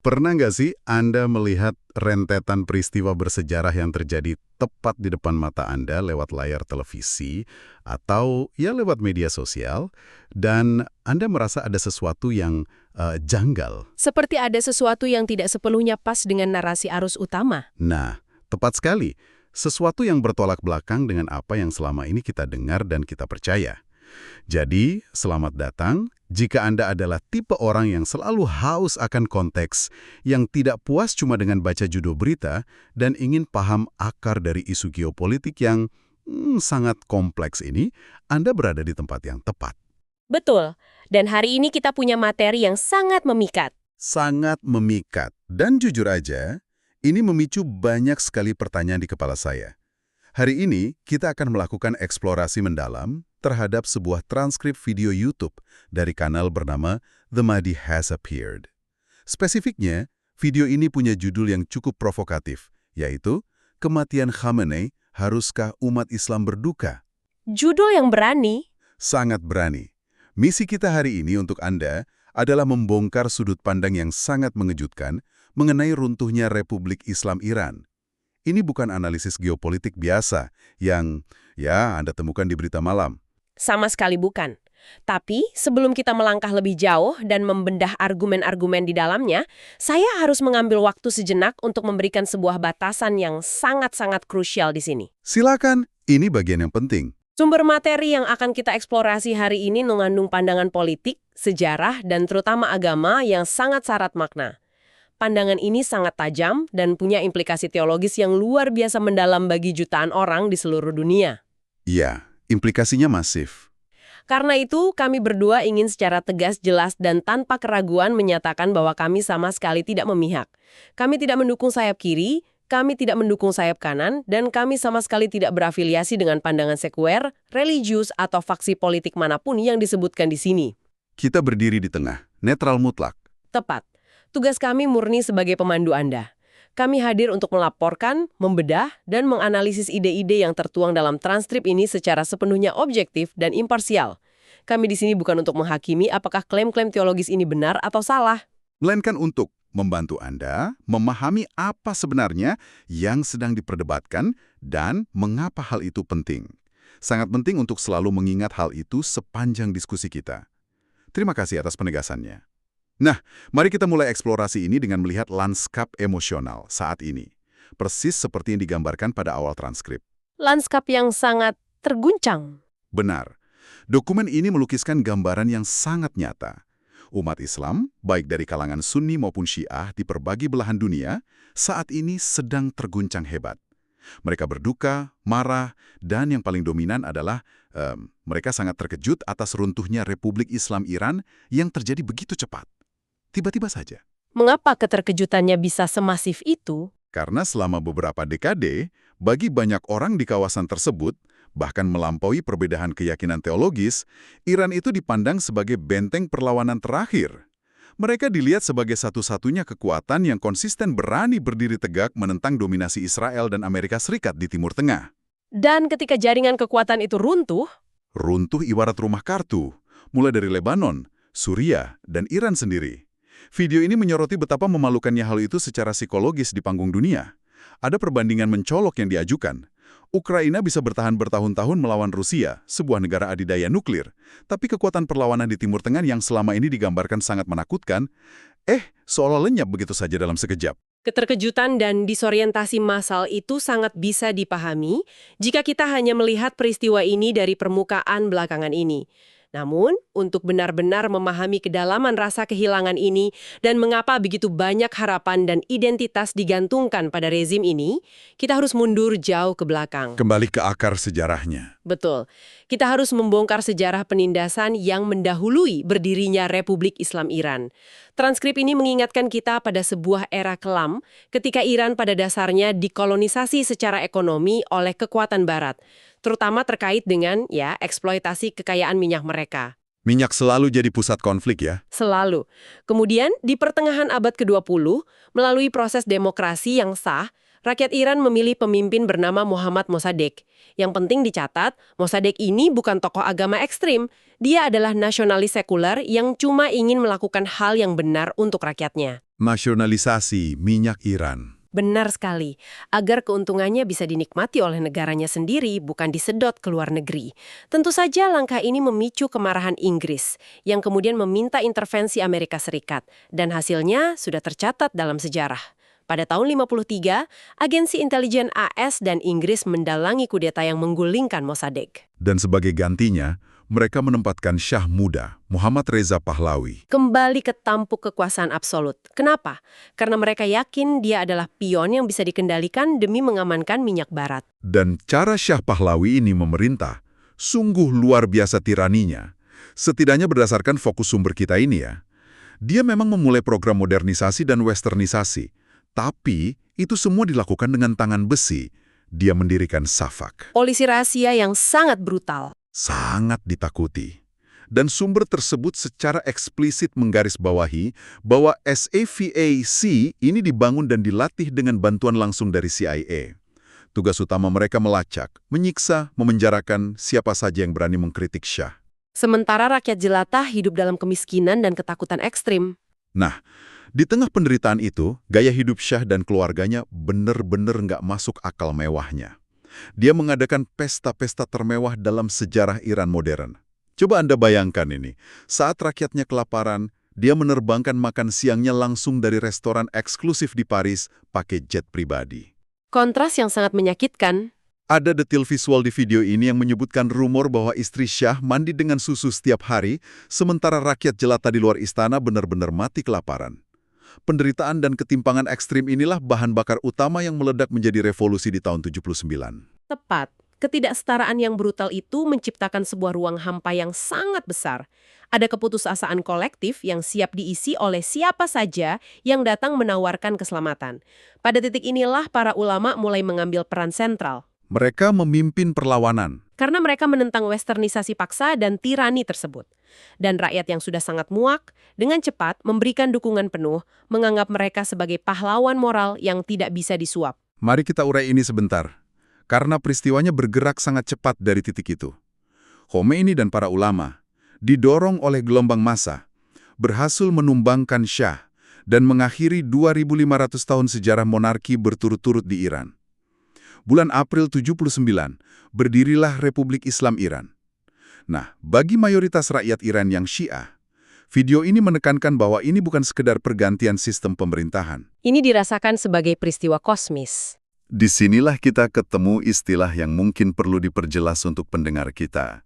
Pernah nggak sih Anda melihat rentetan peristiwa bersejarah yang terjadi tepat di depan mata Anda lewat layar televisi atau ya lewat media sosial, dan Anda merasa ada sesuatu yang janggal? Seperti ada sesuatu yang tidak sepenuhnya pas dengan narasi arus utama. Nah, tepat sekali. Sesuatu yang bertolak belakang dengan apa yang selama ini kita dengar dan kita percaya. Jadi, selamat datang jika Anda adalah tipe orang yang selalu haus akan konteks, yang tidak puas cuma dengan baca judul berita, dan ingin paham akar dari isu geopolitik yang sangat kompleks ini. Anda berada di tempat yang tepat. Betul. Dan hari ini kita punya materi yang sangat memikat. Sangat memikat. Dan jujur aja, ini memicu banyak sekali pertanyaan di kepala saya. Hari ini, kita akan melakukan eksplorasi mendalam terhadap sebuah transkrip video YouTube dari kanal bernama The Mahdi Has Appeared. Spesifiknya, video ini punya judul yang cukup provokatif, yaitu Kematian Khamenei, Haruskah Umat Islam Berduka? Judul yang berani. Sangat berani. Misi kita hari ini untuk Anda adalah membongkar sudut pandang yang sangat mengejutkan mengenai runtuhnya Republik Islam Iran. Ini bukan analisis geopolitik biasa yang, ya, Anda temukan di berita malam. Sama sekali bukan. Tapi sebelum kita melangkah lebih jauh dan membedah argumen-argumen di dalamnya, saya harus mengambil waktu sejenak untuk memberikan sebuah batasan yang sangat-sangat krusial di sini. Silakan, ini bagian yang penting. Sumber materi yang akan kita eksplorasi hari ini mengandung pandangan politik, sejarah, dan terutama agama yang sangat syarat makna. Pandangan ini sangat tajam dan punya implikasi teologis yang luar biasa mendalam bagi jutaan orang di seluruh dunia. Iya, implikasinya masif. Karena itu, kami berdua ingin secara tegas, jelas, dan tanpa keraguan menyatakan bahwa kami sama sekali tidak memihak. Kami tidak mendukung sayap kiri, kami tidak mendukung sayap kanan, dan kami sama sekali tidak berafiliasi dengan pandangan sekuler, religius, atau faksi politik manapun yang disebutkan di sini. Kita berdiri di tengah, netral mutlak. Tepat. Tugas kami murni sebagai pemandu Anda. Kami hadir untuk melaporkan, membedah, dan menganalisis ide-ide yang tertuang dalam transkrip ini secara sepenuhnya objektif dan imparsial. Kami di sini bukan untuk menghakimi apakah klaim-klaim teologis ini benar atau salah. Melainkan untuk membantu Anda memahami apa sebenarnya yang sedang diperdebatkan dan mengapa hal itu penting. Sangat penting untuk selalu mengingat hal itu sepanjang diskusi kita. Terima kasih atas penegasannya. Nah, mari kita mulai eksplorasi ini dengan melihat lanskap emosional saat ini. Persis seperti yang digambarkan pada awal transkrip. Lanskap yang sangat terguncang. Benar. Dokumen ini melukiskan gambaran yang sangat nyata. Umat Islam, baik dari kalangan Sunni maupun Syiah di berbagai belahan dunia, saat ini sedang terguncang hebat. Mereka berduka, marah, dan yang paling dominan adalah mereka sangat terkejut atas runtuhnya Republik Islam Iran yang terjadi begitu cepat. Tiba-tiba saja. Mengapa keterkejutannya bisa semasif itu? Karena selama beberapa dekade, bagi banyak orang di kawasan tersebut, bahkan melampaui perbedaan keyakinan teologis, Iran itu dipandang sebagai benteng perlawanan terakhir. Mereka dilihat sebagai satu-satunya kekuatan yang konsisten berani berdiri tegak menentang dominasi Israel dan Amerika Serikat di Timur Tengah. Dan ketika jaringan kekuatan itu runtuh ibarat rumah kartu, mulai dari Lebanon, Suriah, dan Iran sendiri. Video ini menyoroti betapa memalukannya hal itu secara psikologis di panggung dunia. Ada perbandingan mencolok yang diajukan. Ukraina bisa bertahan bertahun-tahun melawan Rusia, sebuah negara adidaya nuklir. Tapi kekuatan perlawanan di Timur Tengah yang selama ini digambarkan sangat menakutkan, seolah lenyap begitu saja dalam sekejap. Keterkejutan dan disorientasi massal itu sangat bisa dipahami jika kita hanya melihat peristiwa ini dari permukaan belakangan ini. Namun, untuk benar-benar memahami kedalaman rasa kehilangan ini dan mengapa begitu banyak harapan dan identitas digantungkan pada rezim ini, kita harus mundur jauh ke belakang. Kembali ke akar sejarahnya. Betul. Kita harus membongkar sejarah penindasan yang mendahului berdirinya Republik Islam Iran. Transkrip ini mengingatkan kita pada sebuah era kelam ketika Iran pada dasarnya dikolonisasi secara ekonomi oleh kekuatan Barat, terutama terkait dengan eksploitasi kekayaan minyak mereka. Minyak selalu jadi pusat konflik ya? Selalu. Kemudian, di pertengahan abad ke-20, melalui proses demokrasi yang sah, rakyat Iran memilih pemimpin bernama Mohammad Mossadegh. Yang penting dicatat, Mossadegh ini bukan tokoh agama ekstrim. Dia adalah nasionalis sekuler yang cuma ingin melakukan hal yang benar untuk rakyatnya. nasionalisasi minyak Iran. Benar sekali, agar keuntungannya bisa dinikmati oleh negaranya sendiri, bukan disedot ke luar negeri. Tentu saja langkah ini memicu kemarahan Inggris, yang kemudian meminta intervensi Amerika Serikat, dan hasilnya sudah tercatat dalam sejarah. Pada tahun 53, agensi intelijen AS dan Inggris mendalangi kudeta yang menggulingkan Mossadegh. Dan sebagai gantinya, mereka menempatkan Syah muda, Muhammad Reza Pahlawi. Kembali ke tampuk kekuasaan absolut. Kenapa? Karena mereka yakin dia adalah pion yang bisa dikendalikan demi mengamankan minyak barat. Dan cara Syah Pahlawi ini memerintah, sungguh luar biasa tiraninya. Setidaknya berdasarkan fokus sumber kita ini ya. Dia memang memulai program modernisasi dan westernisasi. Tapi, itu semua dilakukan dengan tangan besi. Dia mendirikan SAFAK. Polisi rahasia yang sangat brutal. Sangat ditakuti. Dan sumber tersebut secara eksplisit menggarisbawahi bahwa SAVAC ini dibangun dan dilatih dengan bantuan langsung dari CIA. Tugas utama mereka melacak, menyiksa, memenjarakan siapa saja yang berani mengkritik Syah. Sementara rakyat jelata hidup dalam kemiskinan dan ketakutan ekstrim. Nah, di tengah penderitaan itu, gaya hidup Syah dan keluarganya benar-benar nggak masuk akal mewahnya. Dia mengadakan pesta-pesta termewah dalam sejarah Iran modern. Coba Anda bayangkan ini, saat rakyatnya kelaparan, dia menerbangkan makan siangnya langsung dari restoran eksklusif di Paris pakai jet pribadi. Kontras yang sangat menyakitkan. Ada detil visual di video ini yang menyebutkan rumor bahwa istri Syah mandi dengan susu setiap hari, sementara rakyat jelata di luar istana benar-benar mati kelaparan. Penderitaan dan ketimpangan ekstrim inilah bahan bakar utama yang meledak menjadi revolusi di tahun 79. Tepat. Ketidaksetaraan yang brutal itu menciptakan sebuah ruang hampa yang sangat besar. Ada keputusasaan kolektif yang siap diisi oleh siapa saja yang datang menawarkan keselamatan. Pada titik inilah para ulama mulai mengambil peran sentral. Mereka memimpin perlawanan. Karena mereka menentang westernisasi paksa dan tirani tersebut. Dan rakyat yang sudah sangat muak, dengan cepat memberikan dukungan penuh, menganggap mereka sebagai pahlawan moral yang tidak bisa disuap. Mari kita urai ini sebentar. Karena peristiwanya bergerak sangat cepat dari titik itu. Khomeini dan para ulama, didorong oleh gelombang massa, berhasil menumbangkan Syah dan mengakhiri 2.500 tahun sejarah monarki berturut-turut di Iran. Bulan April 79, berdirilah Republik Islam Iran. Nah, bagi mayoritas rakyat Iran yang Syiah, video ini menekankan bahwa ini bukan sekedar pergantian sistem pemerintahan. Ini dirasakan sebagai peristiwa kosmis. Disinilah kita ketemu istilah yang mungkin perlu diperjelas untuk pendengar kita.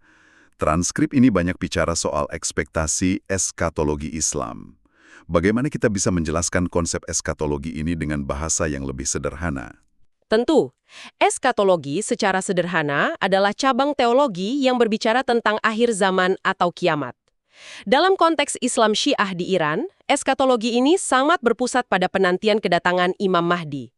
Transkrip ini banyak bicara soal ekspektasi eskatologi Islam. Bagaimana kita bisa menjelaskan konsep eskatologi ini dengan bahasa yang lebih sederhana? Tentu, eskatologi secara sederhana adalah cabang teologi yang berbicara tentang akhir zaman atau kiamat. Dalam konteks Islam Syiah di Iran, eskatologi ini sangat berpusat pada penantian kedatangan Imam Mahdi.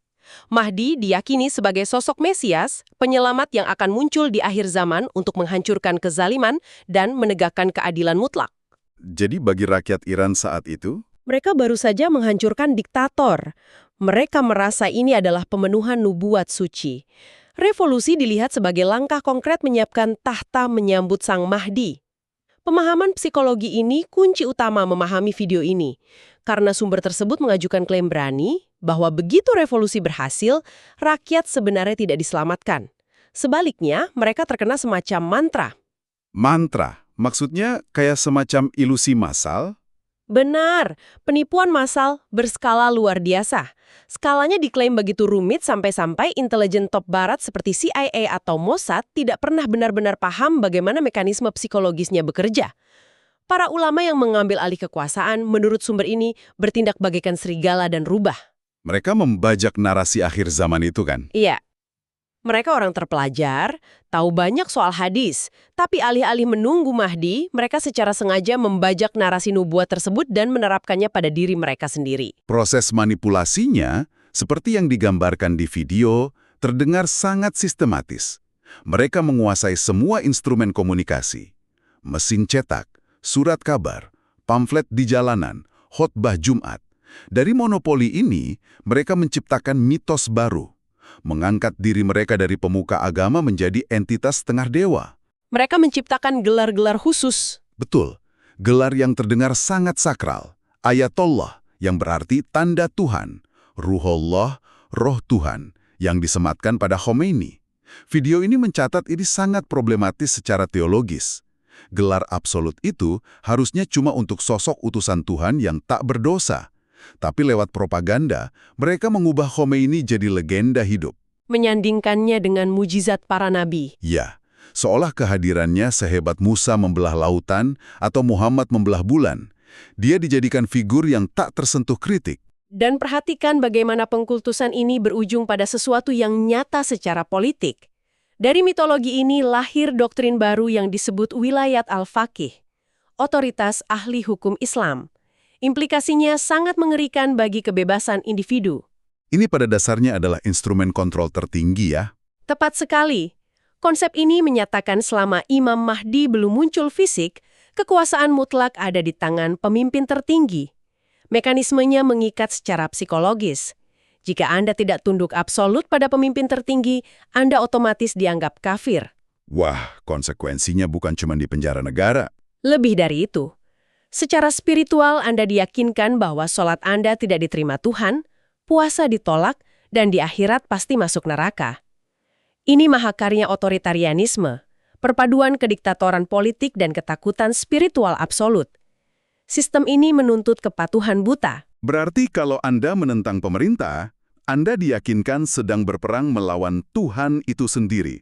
Mahdi diyakini sebagai sosok Mesias, penyelamat yang akan muncul di akhir zaman untuk menghancurkan kezaliman dan menegakkan keadilan mutlak. Jadi bagi rakyat Iran saat itu, Mereka baru saja menghancurkan diktator. Mereka merasa ini adalah pemenuhan nubuat suci. Revolusi dilihat sebagai langkah konkret menyiapkan tahta menyambut Sang Mahdi. Pemahaman psikologi ini kunci utama memahami video ini. Karena sumber tersebut mengajukan klaim berani bahwa begitu revolusi berhasil, rakyat sebenarnya tidak diselamatkan. Sebaliknya, mereka terkena semacam mantra. mantra, maksudnya kayak semacam ilusi massal. Benar, penipuan massal berskala luar biasa. Skalanya diklaim begitu rumit sampai-sampai intelijen top barat seperti CIA atau Mossad tidak pernah benar-benar paham bagaimana mekanisme psikologisnya bekerja. Para ulama yang mengambil alih kekuasaan, menurut sumber ini, bertindak bagaikan serigala dan rubah. Mereka membajak narasi akhir zaman itu kan? Iya. Mereka orang terpelajar, tahu banyak soal hadis, tapi alih-alih menunggu Mahdi, mereka secara sengaja membajak narasi nubuat tersebut dan menerapkannya pada diri mereka sendiri. Proses manipulasinya, seperti yang digambarkan di video, terdengar sangat sistematis. Mereka menguasai semua instrumen komunikasi. Mesin cetak, surat kabar, pamflet di jalanan, khotbah Jumat. Dari monopoli ini, mereka menciptakan mitos baru. Mengangkat diri mereka dari pemuka agama menjadi entitas setengah dewa. Mereka menciptakan gelar-gelar khusus. Betul, gelar yang terdengar sangat sakral. Ayatollah, yang berarti tanda Tuhan, Ruhullah, roh Tuhan, yang disematkan pada Khomeini. Video ini mencatat ini sangat problematis secara teologis. Gelar absolut itu harusnya cuma untuk sosok utusan Tuhan yang tak berdosa. Tapi lewat propaganda, mereka mengubah Khomeini jadi legenda hidup. Menyandingkannya dengan mujizat para nabi. Ya, seolah kehadirannya sehebat Musa membelah lautan atau Muhammad membelah bulan. Dia dijadikan figur yang tak tersentuh kritik. Dan perhatikan bagaimana pengkultusan ini berujung pada sesuatu yang nyata secara politik. Dari mitologi ini lahir doktrin baru yang disebut Wilayat al-Faqih, otoritas ahli hukum Islam. Implikasinya sangat mengerikan bagi kebebasan individu. Ini pada dasarnya adalah instrumen kontrol tertinggi ya. Tepat sekali. Konsep ini menyatakan selama Imam Mahdi belum muncul fisik, kekuasaan mutlak ada di tangan pemimpin tertinggi. Mekanismenya mengikat secara psikologis. Jika Anda tidak tunduk absolut pada pemimpin tertinggi, Anda otomatis dianggap kafir. Wah, konsekuensinya bukan cuma di penjara negara. Lebih dari itu, secara spiritual Anda diyakinkan bahwa sholat Anda tidak diterima Tuhan, puasa ditolak, dan di akhirat pasti masuk neraka. Ini mahakarya otoritarianisme, perpaduan kediktatoran politik dan ketakutan spiritual absolut. Sistem ini menuntut kepatuhan buta. Berarti kalau Anda menentang pemerintah, Anda diyakinkan sedang berperang melawan Tuhan itu sendiri.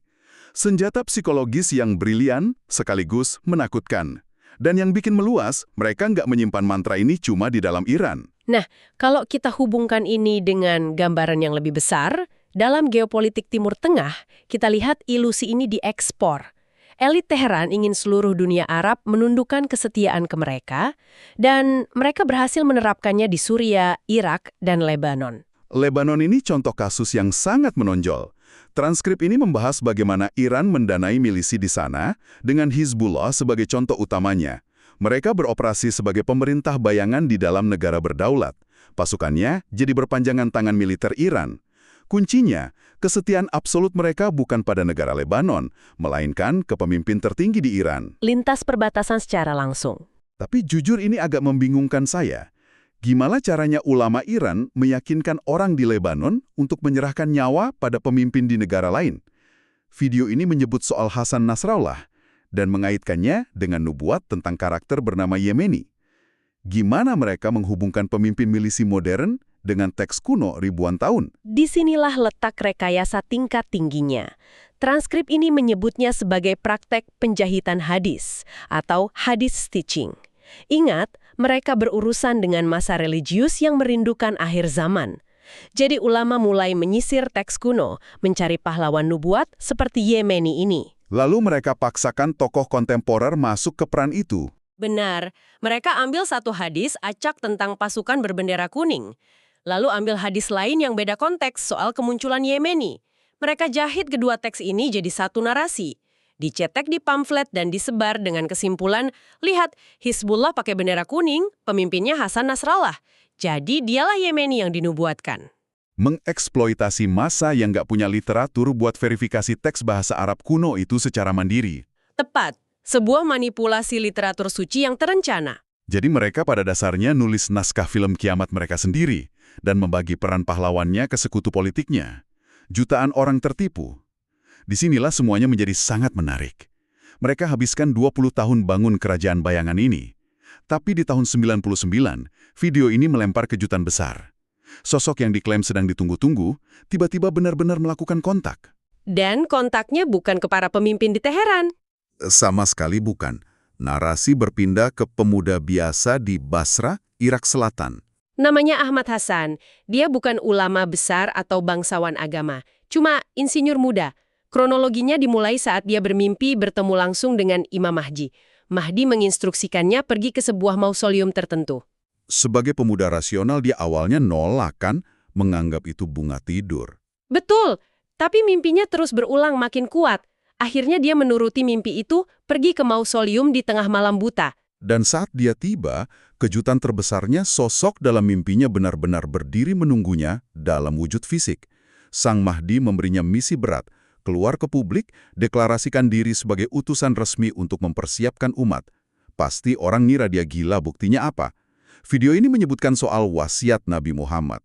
Senjata psikologis yang brilian sekaligus menakutkan. Dan yang bikin meluas, mereka nggak menyimpan mantra ini cuma di dalam Iran. Nah, kalau kita hubungkan ini dengan gambaran yang lebih besar, dalam geopolitik Timur Tengah, kita lihat ilusi ini diekspor. Elit Teheran ingin seluruh dunia Arab menundukkan kesetiaan ke mereka, dan mereka berhasil menerapkannya di Suriah, Irak, dan Lebanon. Lebanon ini contoh kasus yang sangat menonjol. Transkrip ini membahas bagaimana Iran mendanai milisi di sana dengan Hizbullah sebagai contoh utamanya. Mereka beroperasi sebagai pemerintah bayangan di dalam negara berdaulat. Pasukannya jadi berpanjangan tangan militer Iran. Kuncinya, kesetiaan absolut mereka bukan pada negara Lebanon, melainkan ke pemimpin tertinggi di Iran. Lintas perbatasan secara langsung. Tapi jujur ini agak membingungkan saya. Gimana caranya ulama Iran meyakinkan orang di Lebanon untuk menyerahkan nyawa pada pemimpin di negara lain? Video ini menyebut soal Hasan Nasrallah dan mengaitkannya dengan nubuat tentang karakter bernama Yemeni. Gimana mereka menghubungkan pemimpin milisi modern dengan teks kuno ribuan tahun? Disinilah letak rekayasa tingkat tingginya. Transkrip ini menyebutnya sebagai praktek penjahitan hadis atau hadis stitching. Ingat, mereka berurusan dengan masa religius yang merindukan akhir zaman. Jadi ulama mulai menyisir teks kuno, mencari pahlawan nubuat seperti Yemeni ini. Lalu mereka paksakan tokoh kontemporer masuk ke peran itu. Benar, mereka ambil satu hadis acak tentang pasukan berbendera kuning. Lalu ambil hadis lain yang beda konteks soal kemunculan Yemeni. Mereka jahit kedua teks ini jadi satu narasi. Dicetek di pamflet dan disebar dengan kesimpulan, lihat, Hizbullah pakai bendera kuning, pemimpinnya Hasan Nasrallah. Jadi dialah Yemeni yang dinubuatkan. Mengeksploitasi massa yang nggak punya literatur buat verifikasi teks bahasa Arab kuno itu secara mandiri. Tepat, sebuah manipulasi literatur suci yang terencana. Jadi mereka pada dasarnya nulis naskah film kiamat mereka sendiri dan membagi peran pahlawannya ke sekutu politiknya. Jutaan orang tertipu. Disinilah semuanya menjadi sangat menarik. Mereka habiskan 20 tahun bangun kerajaan bayangan ini. Tapi di tahun 99, video ini melempar kejutan besar. Sosok yang diklaim sedang ditunggu-tunggu, tiba-tiba benar-benar melakukan kontak. Dan kontaknya bukan ke para pemimpin di Teheran. Sama sekali bukan. Narasi berpindah ke pemuda biasa di Basra, Irak Selatan. Namanya Ahmad Hasan. Dia bukan ulama besar atau bangsawan agama. Cuma insinyur muda. Kronologinya dimulai saat dia bermimpi bertemu langsung dengan Imam Mahdi. Mahdi menginstruksikannya pergi ke sebuah mausoleum tertentu. Sebagai pemuda rasional, dia awalnya nolak kan, menganggap itu bunga tidur. Betul, tapi mimpinya terus berulang makin kuat. Akhirnya dia menuruti mimpi itu, pergi ke mausoleum di tengah malam buta. Dan saat dia tiba, kejutan terbesarnya sosok dalam mimpinya benar-benar berdiri menunggunya dalam wujud fisik. Sang Mahdi memberinya misi berat, keluar ke publik, deklarasikan diri sebagai utusan resmi untuk mempersiapkan umat. Pasti orang ngira dia gila, buktinya apa? Video ini menyebutkan soal wasiat Nabi Muhammad.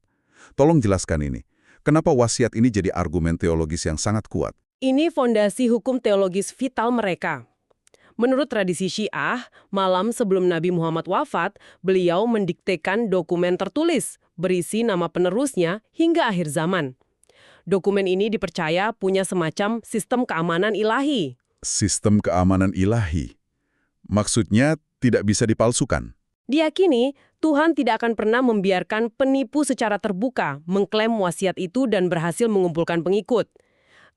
Tolong jelaskan ini. Kenapa wasiat ini jadi argumen teologis yang sangat kuat? Ini fondasi hukum teologis vital mereka. Menurut tradisi Syiah, malam sebelum Nabi Muhammad wafat, beliau mendiktekan dokumen tertulis, berisi nama penerusnya hingga akhir zaman. Dokumen ini dipercaya punya semacam sistem keamanan ilahi. Sistem keamanan ilahi. Maksudnya tidak bisa dipalsukan. Diyakini, Tuhan tidak akan pernah membiarkan penipu secara terbuka mengklaim wasiat itu dan berhasil mengumpulkan pengikut.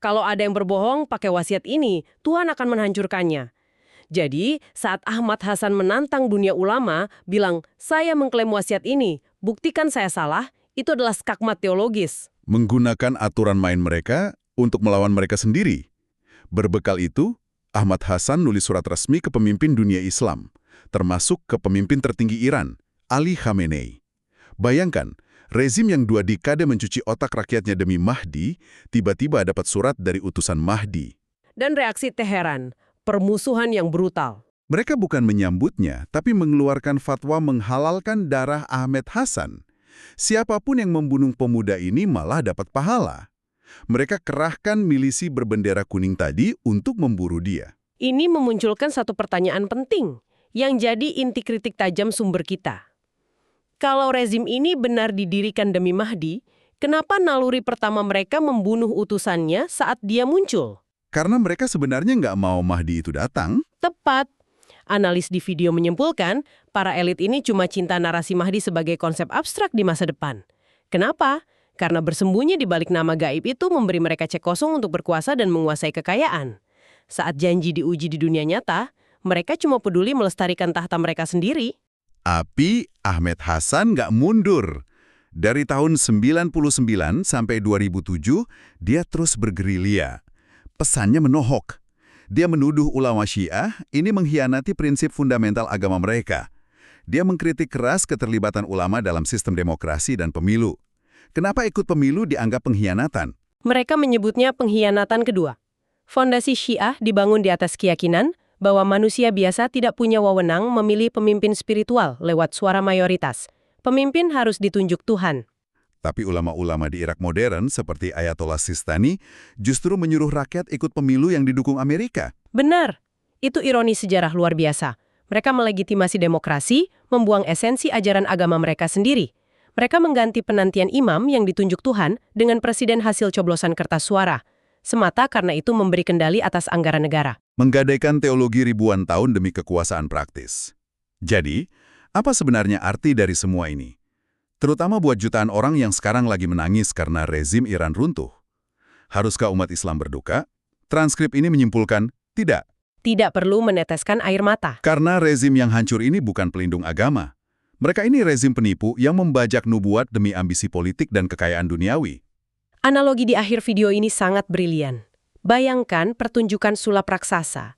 Kalau ada yang berbohong pakai wasiat ini, Tuhan akan menghancurkannya. Jadi, saat Ahmad Hasan menantang dunia ulama, bilang, saya mengklaim wasiat ini, buktikan saya salah, itu adalah skakmat teologis. Menggunakan aturan main mereka untuk melawan mereka sendiri. Berbekal itu, Ahmad Hasan nulis surat resmi ke pemimpin dunia Islam, termasuk ke pemimpin tertinggi Iran, Ali Khamenei. Bayangkan, rezim yang 2 dekade mencuci otak rakyatnya demi Mahdi, tiba-tiba dapat surat dari utusan Mahdi. Dan reaksi Teheran, permusuhan yang brutal. Mereka bukan menyambutnya, tapi mengeluarkan fatwa menghalalkan darah Ahmad Hasan. Siapapun yang membunuh pemuda ini malah dapat pahala. Mereka kerahkan milisi berbendera kuning tadi untuk memburu dia. Ini memunculkan satu pertanyaan penting, yang jadi inti kritik tajam sumber kita. Kalau rezim ini benar didirikan demi Mahdi, kenapa naluri pertama mereka membunuh utusannya saat dia muncul? Karena mereka sebenarnya nggak mau Mahdi itu datang. Tepat. Analis di video menyimpulkan, para elit ini cuma cinta narasi Mahdi sebagai konsep abstrak di masa depan. Kenapa? Karena bersembunyi di balik nama gaib itu memberi mereka cek kosong untuk berkuasa dan menguasai kekayaan. Saat janji diuji di dunia nyata, mereka cuma peduli melestarikan tahta mereka sendiri. Tapi Ahmad Hasan nggak mundur. Dari tahun 99 sampai 2007, dia terus bergerilya. Pesannya menohok. Dia menuduh ulama Syiah ini mengkhianati prinsip fundamental agama mereka. Dia mengkritik keras keterlibatan ulama dalam sistem demokrasi dan pemilu. Kenapa ikut pemilu dianggap pengkhianatan? Mereka menyebutnya pengkhianatan kedua. Fondasi Syiah dibangun di atas keyakinan bahwa manusia biasa tidak punya wewenang memilih pemimpin spiritual lewat suara mayoritas. Pemimpin harus ditunjuk Tuhan. Tapi ulama-ulama di Irak modern seperti Ayatollah Sistani justru menyuruh rakyat ikut pemilu yang didukung Amerika. Benar. Itu ironi sejarah luar biasa. Mereka melegitimasi demokrasi, membuang esensi ajaran agama mereka sendiri. Mereka mengganti penantian imam yang ditunjuk Tuhan dengan presiden hasil coblosan kertas suara. Semata karena itu memberi kendali atas anggaran negara. Menggadaikan teologi ribuan tahun demi kekuasaan praktis. Jadi, apa sebenarnya arti dari semua ini? Terutama buat jutaan orang yang sekarang lagi menangis karena rezim Iran runtuh. Haruskah umat Islam berduka? Transkrip ini menyimpulkan, tidak. Tidak perlu meneteskan air mata. Karena rezim yang hancur ini bukan pelindung agama. Mereka ini rezim penipu yang membajak nubuat demi ambisi politik dan kekayaan duniawi. Analogi di akhir video ini sangat brilian. Bayangkan pertunjukan sulap raksasa.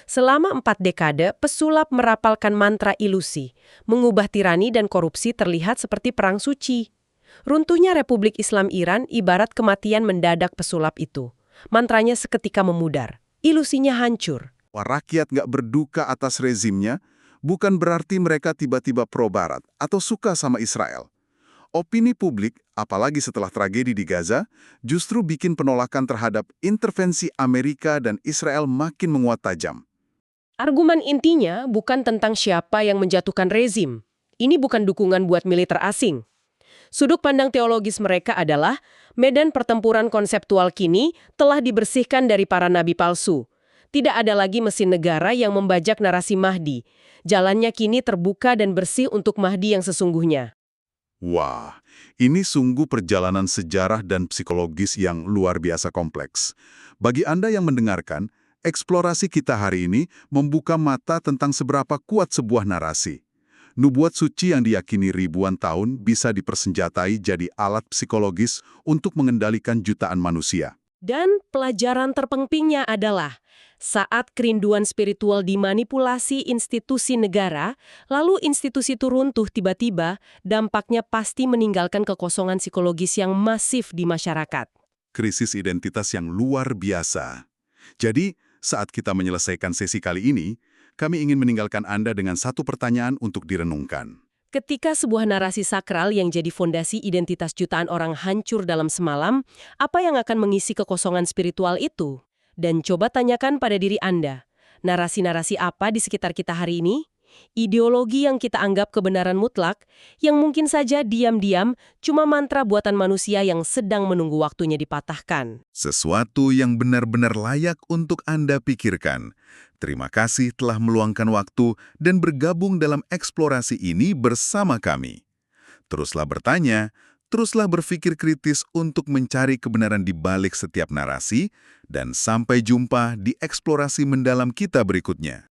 Selama 4 dekade, pesulap merapalkan mantra ilusi, mengubah tirani dan korupsi terlihat seperti perang suci. Runtuhnya Republik Islam Iran ibarat kematian mendadak pesulap itu. Mantranya seketika memudar, ilusinya hancur. Rakyat nggak berduka atas rezimnya, bukan berarti mereka tiba-tiba pro-barat atau suka sama Israel. Opini publik, apalagi setelah tragedi di Gaza, justru bikin penolakan terhadap intervensi Amerika dan Israel makin menguat tajam. Argumen intinya bukan tentang siapa yang menjatuhkan rezim. Ini bukan dukungan buat militer asing. Sudut pandang teologis mereka adalah medan pertempuran konseptual kini telah dibersihkan dari para nabi palsu. Tidak ada lagi mesin negara yang membajak narasi Mahdi. Jalannya kini terbuka dan bersih untuk Mahdi yang sesungguhnya. Wah, ini sungguh perjalanan sejarah dan psikologis yang luar biasa kompleks. Bagi Anda yang mendengarkan, eksplorasi kita hari ini membuka mata tentang seberapa kuat sebuah narasi. Nubuat suci yang diyakini ribuan tahun bisa dipersenjatai jadi alat psikologis untuk mengendalikan jutaan manusia. Dan pelajaran terpentingnya adalah saat kerinduan spiritual dimanipulasi institusi negara, lalu institusi itu runtuh tiba-tiba, dampaknya pasti meninggalkan kekosongan psikologis yang masif di masyarakat. Krisis identitas yang luar biasa. Jadi, saat kita menyelesaikan sesi kali ini, kami ingin meninggalkan Anda dengan satu pertanyaan untuk direnungkan. Ketika sebuah narasi sakral yang jadi fondasi identitas jutaan orang hancur dalam semalam, apa yang akan mengisi kekosongan spiritual itu? Dan coba tanyakan pada diri Anda, narasi-narasi apa di sekitar kita hari ini? Ideologi yang kita anggap kebenaran mutlak, yang mungkin saja diam-diam cuma mantra buatan manusia yang sedang menunggu waktunya dipatahkan. Sesuatu yang benar-benar layak untuk Anda pikirkan. Terima kasih telah meluangkan waktu dan bergabung dalam eksplorasi ini bersama kami. Teruslah bertanya, teruslah berpikir kritis untuk mencari kebenaran di balik setiap narasi, dan sampai jumpa di eksplorasi mendalam kita berikutnya.